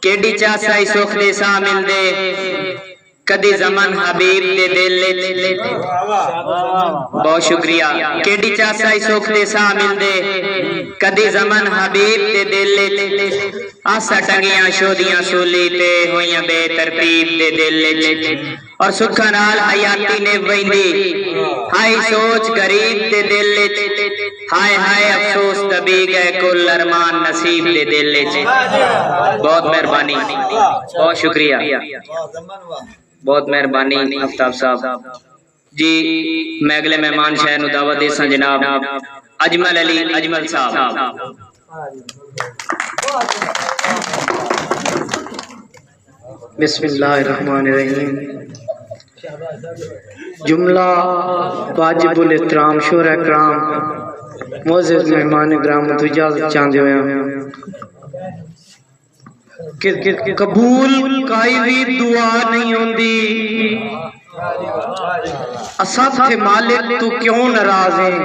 کیڈی چاسائی سوکھ دے سا مل دے کدی زمن حبیب دے دل بہت شکریہ کیڈی چاسائی سوکھ دے سا مل دے کدی زمن حبیب دے دل آسا ٹنگیاں شودیاں سولی تے ہویاں بے ترتیب دے دل اور سکھا نال حیاتی نے ویندی ہائی سوچ غریب دے دل ہائے ہائے افسوس دبی گئے کل ارمان نصیب دے دل بہت مہربانی بہت شکریہ بہت مہربانی آفتاب صاحب جی میں اگلے مہمان شہر نو دعوت دے سن جناب اجمل علی اجمل صاحب بسم اللہ الرحمن الرحیم جملہ واجب الاحترام شور اکرام معزز مہمان گرام تو اجازت چاندے ہوئے کہ قبول کائی بھی دعا نہیں ہوندی اساں تھے مالک تو کیوں ناراض ہیں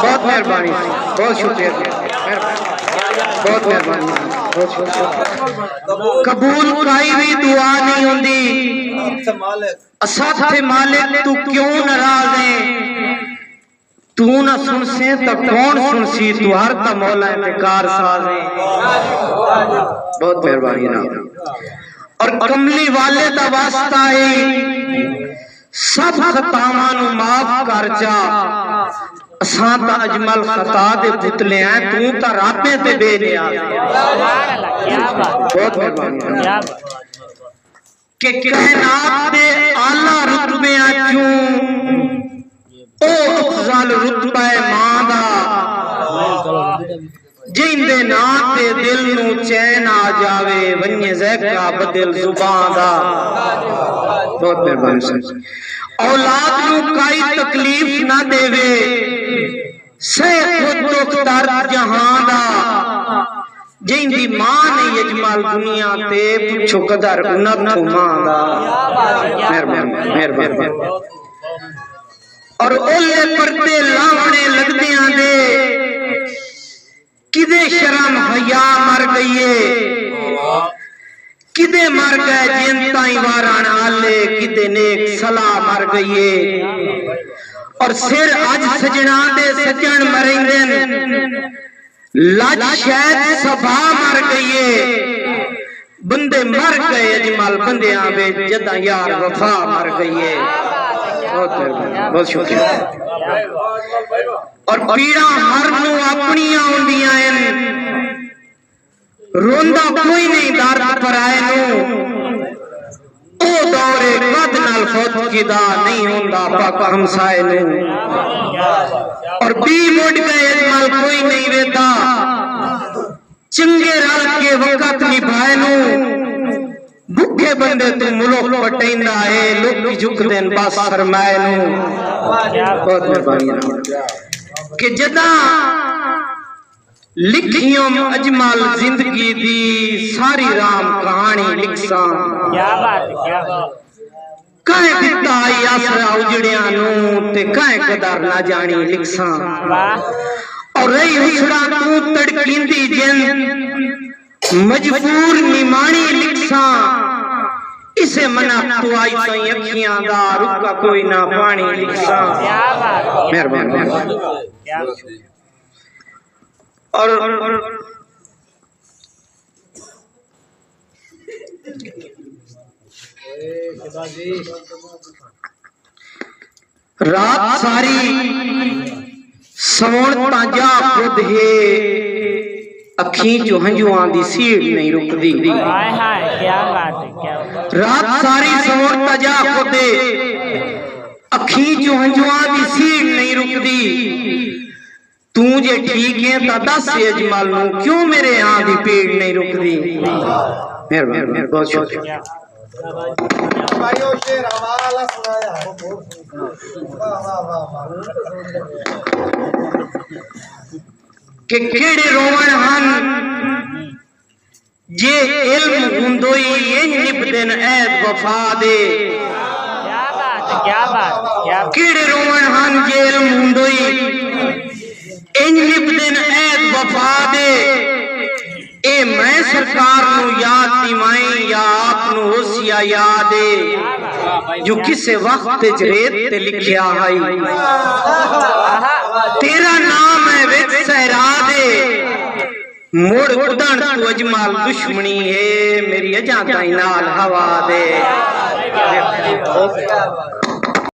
بہت مہربانی بہت شکریہ بہت مہربانی قبول کائی بھی دعا نہیں ہوندی اساں تھے مالک تو کیوں ناراض ہیں تو نہ سن سے تو کون سن سی تو ہر تا مولا انتقار ساز ہے بہت مہربانی اور کملی والے دا واسطہ ہے سب خطاوانو معاف کر جا اساں تا اجمل خطا دے پتلے ہیں تو تا رابے دے بے نیا بہت مہربانی کہ کائنات دے اعلیٰ رتبے چوں او افضل رتبہ ماں جن دے نام تے دل نو چین آ جاوے ونی زیکا بدل زبان دا بہت مہربانی سے اولاد نو کائی تکلیف نہ دے وے سے خود دکتر جہاں دا جن دی ماں نے یجمال دنیا تے پچھو قدر انتو ماں دا مہربانی اور اولے پردے لاونے لگ دیاں دے کدے شرم حیا مر گئیے کدے مر گئے جنتائی واران آلے کدے نیک صلاح مر گئیے اور سر آج سجنان دے سجن مرندن لاج شاید سبھا مر گئیے بندے مر گئے اجمال بندے آبے جدہ یار وفا مر گئیے بہت شکریہ اور پیڑا ہر نو اپنیاں ہوندیاں ہیں روندہ کوئی نہیں دار پر آئے نو او دورے قد نال خود کی دا نہیں ہوندہ پاک ہمسائے نو اور بی مڈ گئے اجمال کوئی نہیں ویتا چنگے رال کے وقت نبھائے نو بھکے بندے تو ملوک پٹیندہ ہے لوگ کی جھک دین باس فرمائے نو بہت مہربانی کہ جدا لکھیوں اجمال زندگی دی ساری رام کہانی لکھساں کائیں کتا آئی آسرا اجڑیاں نو تے کائیں قدر نہ جانی لکھساں اور رہی حسرا تو تڑکین دی جن مجبور نیمانی لکھساں اسے منع تو آئی سائیں اکھیاں دا رکا کوئی نہ پانی لکھساں مہربان اور رات ساری سون تاجا خود ہے اکھیں جو ہنجوان دی سیڑ نہیں رک دی رات ساری سون تاجا خود ہے اکھیں جو ہنجوان دی سیڑ نہیں رک دی تجھے ٹھیک ہے تا دس اجمال نو کیوں میرے ہاں دی پیڑ نہیں رک دی مہربانی بہت شکریہ کہ کیڑے روان ہن جے علم ہندوئی یہ نبدن عید وفا دے کیڑے روان ہن جے علم ہندوئی ان نبدن عید وفا دے اے میں سرکار نو یاد دیوائیں یا آپ نو ہوسیا یاد ہے جو کسے وقت جریت تے لکھیا آئی تیرا نام ہے وچ سہرا دے موڑ اڑن تو اجمال دشمنی ہے میری اجاں تائیں نال ہوا دے